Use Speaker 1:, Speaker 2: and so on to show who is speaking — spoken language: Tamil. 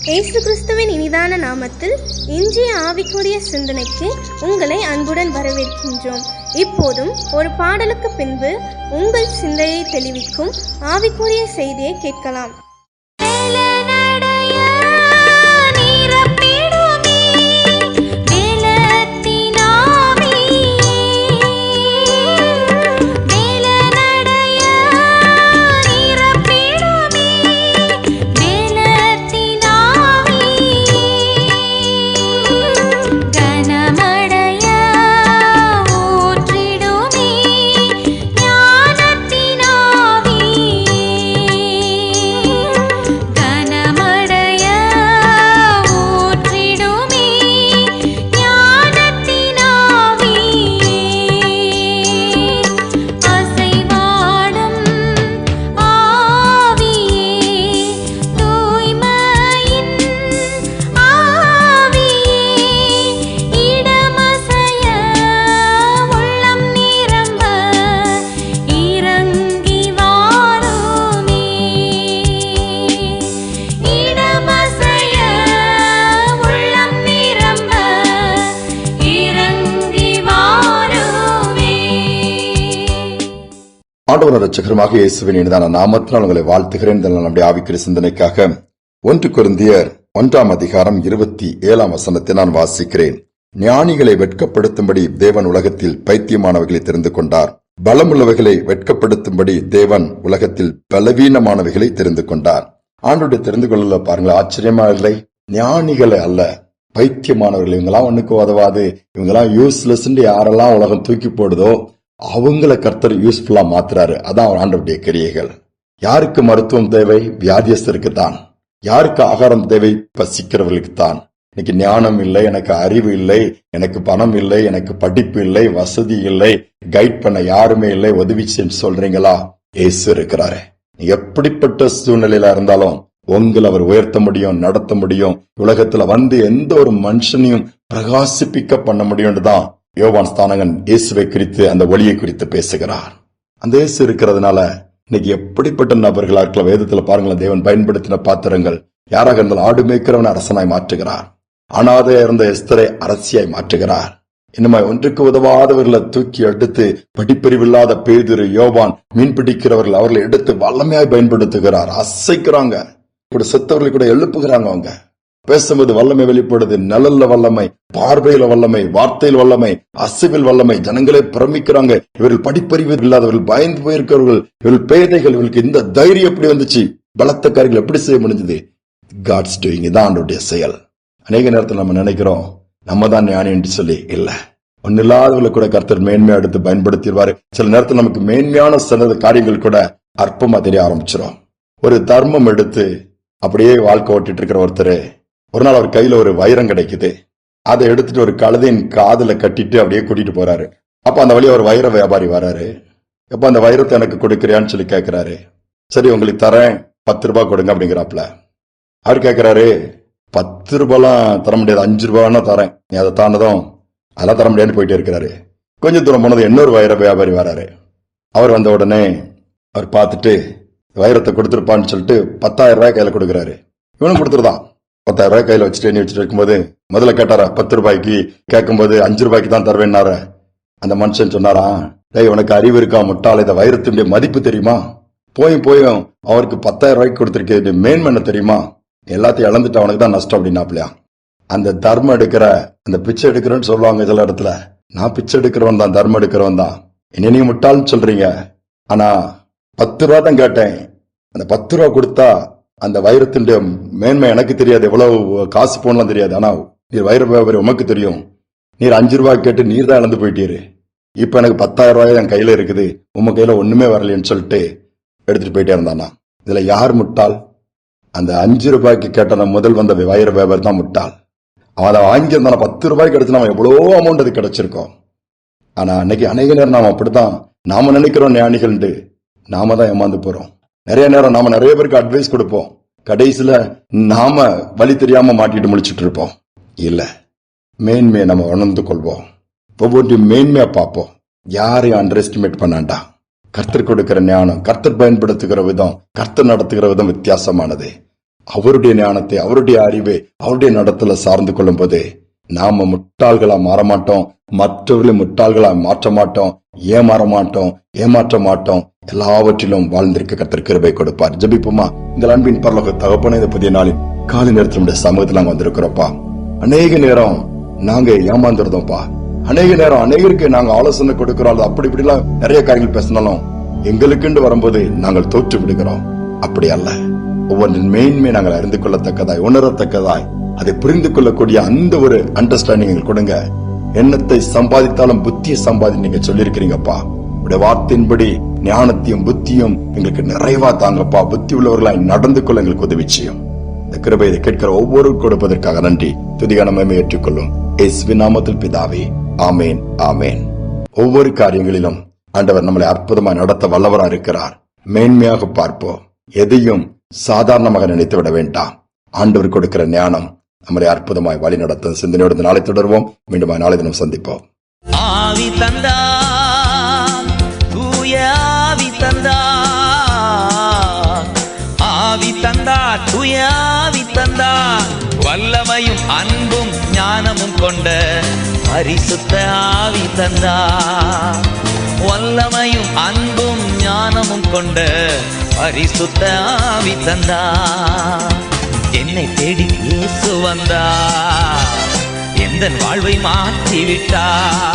Speaker 1: இயேசு கிறிஸ்துவின் இனிதான நாமத்தில் இன்றைய ஆவிக்குரிய சிந்தனைக்கு உங்களை அன்புடன் வரவேற்கின்றோம். இப்போதும் ஒரு பாடலுக்கு பின்பு உங்கள் சிந்தையை தெளிவிக்கும் ஆவிக்குரிய செய்தியை கேட்கலாம்.
Speaker 2: ஆண்டவர் இரட்சகருமாக இயேசுவின் இனிதான நாமத்தினால் உங்களை வாழ்த்துகிறேன். நம்முடைய ஆவிக்குரிய சிந்தனைக்காக 1 கொரிந்தியர் 1:27 நான் வாசிக்கிறேன். ஞானிகளை வெட்கப்படுத்தும்படி தேவன் உலகத்தில் பைத்தியமானவைகளை தெரிந்து கொண்டார், பலமுள்ளவைகளை வெட்கப்படுத்தும்படி தேவன் உலகத்தில் பலவீனமானவைகளை தெரிந்து கொண்டார். ஆண்டோடைய தெரிந்து கொள்ளல பாருங்களா, ஆச்சரியமா இல்லை? ஞானிகளை அல்ல, பைத்தியமானவர்கள். இவங்கெல்லாம் ஒண்ணுக்கு உதவாது, இவங்கெல்லாம் யூஸ்லெஸ் யாரெல்லாம் உலகம் தூக்கி போடுதோ அவங்கள கர்த்தர் யூஸ்ஃபுல்லா மாத்துறாரு. அதான் ஆண்டவருடைய கிரியைகள். யாருக்கு மருத்துவம் தேவை? வியாதியஸ்தருக்கு தான். யாருக்கு ஆகாரம் தேவை? பசிக்கிறவர்களுக்கு தான். இன்னைக்கு ஞானம் இல்லை, எனக்கு அறிவு இல்லை, எனக்கு பணம் இல்லை, எனக்கு படிப்பு இல்லை, வசதி இல்லை, கைட் பண்ண யாருமே இல்லை, உதவி சொல்றீங்களா? இயேசு இருக்கிறாரு. எப்படிப்பட்ட சூழ்நிலையில இருந்தாலும் உங்களை அவர் உயர்த்த முடியும், நடத்த முடியும். உலகத்துல வந்து எந்த ஒரு மனுஷனையும் பிரகாசிப்பிக்க பண்ண முடியும் தான் யோவான் ஸ்தானகன் இயேசுவை குறித்து, அந்த ஒளியை குறித்து பேசுகிறார். அந்த இயேசு இருக்கிறதுனால இன்னைக்கு எப்படிப்பட்ட நபர்களா இருக்கலாம். வேதத்துல பாருங்களேன், தேவன் பயன்படுத்தின பாத்திரங்கள் யாராக இருந்தாலும் ஆடு மேய்க்கிறவன் அரசனாய் மாற்றுகிறார், அனாதையா இருந்த எஸ்தரை அரசியாய் மாற்றுகிறார். இன்னுமா ஒன்றுக்கு உதவாதவர்களை தூக்கி எடுத்து, படிப்பறிவில்லாத பேதுரு, யோவான், மீன் பிடிக்கிறவர்கள் அவர்களை எடுத்து வல்லமையாய் பயன்படுத்துகிறார். அசைக்கிறாங்க, கூட செத்தவர்களை கூட எழுப்புகிறாங்க. அவங்க பேசும்போது வல்லமை வெளிப்படுது. நிழல்ல வல்லமை, பார்வையில வல்லமை, வார்த்தையில் வல்லமை, அசைவில் வல்லமை. ஜனங்களே பிரமிக்கிறாங்க. இவர்கள் படிப்பறிவு இல்லாதவர்கள், பயந்து போயிருக்கிறவர்கள், இவர்கள் பேதைகள், இவர்களுக்கு இந்த தைரியம் எப்படி வந்துச்சு? பலத்த காரியங்கள் எப்படி செய்ய முடிஞ்சது? God's doing. இதான் ஆண்டவருடைய செயல். அநேக நேரத்தில் நம்ம நினைக்கிறோம் நம்ம தான் ஞானி என்று சொல்லி. இல்ல, ஒன்னில்லாதவர்களை கூட கர்த்தர் மேன்மையா எடுத்து பயன்படுத்திடுவாரு. சில நேரத்தில் நமக்கு மேன்மையான சில காரியங்கள் கூட அற்பமா தெரிய ஆரம்பிச்சிடும். ஒரு தர்மம் எடுத்து அப்படியே வாழ்க்கை ஓட்டிட்டு இருக்கிற ஒருத்தர், ஒரு நாள் அவர் கையில ஒரு வைரம் கிடைக்குது. அதை எடுத்துட்டு ஒரு கழுதையின் காதுல கட்டிட்டு அப்படியே கூட்டிட்டு போறாரு. அப்ப அந்த வழியா ஒரு வைர வியாபாரி வராரு. எப்ப அந்த வைரத்தை எனக்கு கொடுக்கறியான்னு சொல்லி கேட்கிறாரு. சரி, உங்களுக்கு தரேன், 10 ரூபாய் கொடுங்க அப்படிங்கிறாப்ல. அவர் கேட்கிறாரு, 10 ரூபாய்லாம் தர முடியாது, 5 ரூபாய்னா தரேன், நீ அதை தாண்டதும் அதெல்லாம் தர முடியாதுன்னு போயிட்டே இருக்கிறாரு. கொஞ்சம் தூரம் போனது இன்னொரு வைர வியாபாரி வராரு. அவர் வந்த உடனே அவர் பார்த்துட்டு வைரத்தை கொடுத்துருப்பான்னு சொல்லிட்டு 10,000 ரூபாய் கையில கொடுக்குறாரு. இவனும் கொடுத்துருதான். 10,000 ரூபாய் கையில வச்சுட்டு எண்ணி வச்சுட்டு இருக்கும்போது முதல்ல கேட்டாரா 10 ரூபாய்க்கு, கேட்கும்போது 5 ரூபாய்க்கு தான் தருவேன்னாரு. அந்த மனுஷன் சொன்னாரா, டேய் உனக்கு அறிவு இருக்கா முட்டாள், இதை வைரத்தினுடைய மதிப்பு தெரியுமா? போயும் அவருக்கு 10,000 ரூபாய்க்கு கொடுத்திருக்க மேன்மனை தெரியுமா? எல்லாத்தையும் இழந்துட்டு அவனுக்கு தான் நஷ்டம் அப்படின்னாப்லையா. அந்த தர்மம் எடுக்கிற, அந்த பிச்சை எடுக்கிறேன்னு சொல்லுவாங்க சில இடத்துல. நான் பிச்சை எடுக்கிறவன் தான், தர்மம் எடுக்கிறவன் தான். என்ன நீங்க முட்டாள்னு சொல்றீங்க. ஆனா 10 ரூபா தான் கேட்டேன். அந்த 10 ரூபா கொடுத்தா அந்த வைரத்தின் மேன்மை எனக்கு தெரியாது, எவ்வளவு காசு போனலாம் தெரியாது. ஆனா நீர் வைர வியாபாரி, உமக்கு தெரியும். நீர் 5 ரூபாய் கேட்டு நீர் தான் இழந்து போயிட்டீரு. இப்ப எனக்கு 10,000 ரூபாய் என் கையில இருக்குது, உங்க கையில ஒண்ணுமே வரலன்னு சொல்லிட்டு எடுத்துட்டு போயிட்டே இருந்தானா. இதுல யார் முட்டாள்? அந்த 5 ரூபாய்க்கு கேட்ட முதல் வந்த வைர வியாபாரி தான் முட்டாள். அவன் அதை வாங்கியிருந்தான 10 ரூபாய்க்கு எடுத்து நம்ம எவ்வளவோ அமௌண்ட் அது கிடைச்சிருக்கோம். ஆனா அன்னைக்கு அநேக நேரம் நாம அப்படித்தான், நாம நினைக்கிறோம் ஞானிகள், நாம தான் ஏமாந்து போறோம். நிறைய நேரம் நாம நிறைய பேருக்கு அட்வைஸ் கொடுப்போம், கடைசியில நாம வழி தெரியாம மாட்டிட்டு முடிச்சுட்டு இருப்போம். இல்ல, மேன்மையை நம்ம உணர்ந்து கொள்வோம், ஒவ்வொன்றையும் மேன்மையா பார்ப்போம். யாரையும் அண்டர் எஸ்டிமேட் பண்ணாண்டா. கர்த்தர் கொடுக்கிற ஞானம், கர்த்தர் பயன்படுத்துகிற விதம், கர்த்தர் நடத்துகிற விதம் வித்தியாசமானது. அவருடைய ஞானத்தை, அவருடைய அறிவை, அவருடைய நடத்தல சார்ந்து கொள்ளும் போது நாம முட்டாள்களா மாறமாட்டோம், மற்றவர்களை முட்டாள்களா மாற்ற மாட்டோம், ஏமாற்ற மாட்டோம். எல்லாவற்றிலும் வாழ்ந்திருக்க கர்த்தர் கிருபை கொடுப்பார். ஜெபிப்போமா. எங்கள் அன்பின் பரலோக தகப்பனே, இந்த புதிய நாளில் காலை நேரத்தில் நம்முடைய சமூகத்தில் நாங்க வந்திருக்கிறோம்ப்பா. அநேக நேரம் நாங்க ஏமாந்துருந்தோம்ப்பா. அநேக நேரம் அநேகருக்கு நாங்க ஆலோசனை கொடுக்கிறோம். அப்படி இப்படிலாம் நிறைய காரியங்கள் பேசினாலும் எங்களுக்குன்னு வரும்போது நாங்கள் தோற்று விடுகிறோம். அப்படி அல்ல, ஒவ்வொன்றின் மேன்மை நாங்கள் அறிந்து கொள்ளத்தக்கதாய், உணரத்தக்கதாய், அதை புரிந்து கொள்ளக்கூடிய அந்த ஒரு அண்டர்ஸ்டாண்டிங் எங்களுக்கு கொடுங்க. எண்ணத்தை சம்பாதித்தாலும் புத்தியை சம்பாதி நீங்க சொல்லியிருக்கிறீங்கப்பா. உடைய வார்த்தையின்படி ஞானத்தையும் புத்தியும் எங்களுக்கு நிறைவா தாங்கப்பா. புத்தி உள்ளவர்களாய் நடந்து கொள்ள எங்களுக்கு உதவி செய்யும். இந்த கிருபை இதை கேட்கிற ஒவ்வொரு கொடுப்பதற்காக நன்றி. துதிகான மகிமை ஏற்றுக்கொள்ளும் இயேசுவின் நாமத்தில் பிதாவே, ஆமேன், ஆமேன். ஒவ்வொரு காரியங்களிலும் ஆண்டவர் நம்மளை அற்புதமாய் நடத்த வல்லவரா இருக்கிறார். மேன்மையாக பார்ப்போம். எதையும் சாதாரணமாக நினைத்து விட வேண்டாம். ஆண்டவர் கொடுக்கிற ஞானம் நம்மளை அற்புதமாய் வழி நடத்தும். சிந்தனையோடு நாளை தொடர்வோம். மீண்டும் நாளை தினம் சந்திப்போம்.
Speaker 3: ஆவி தந்தார், தூய ஆவி தந்தார், ஆவி தந்தார், தூய ஆவி தந்தார், வல்லமையும் அன்பும் ஞானமும் கொண்ட பரிசுத்த ஆவி தந்தார், வல்லமையும் அன்பும் ஞானமும் கொண்ட பரிசுத்த ஆவி தந்தார். என்னை தேடி இயேசு வந்தார், எந்தன் வாழ்வை மாற்றிவிட்டார்.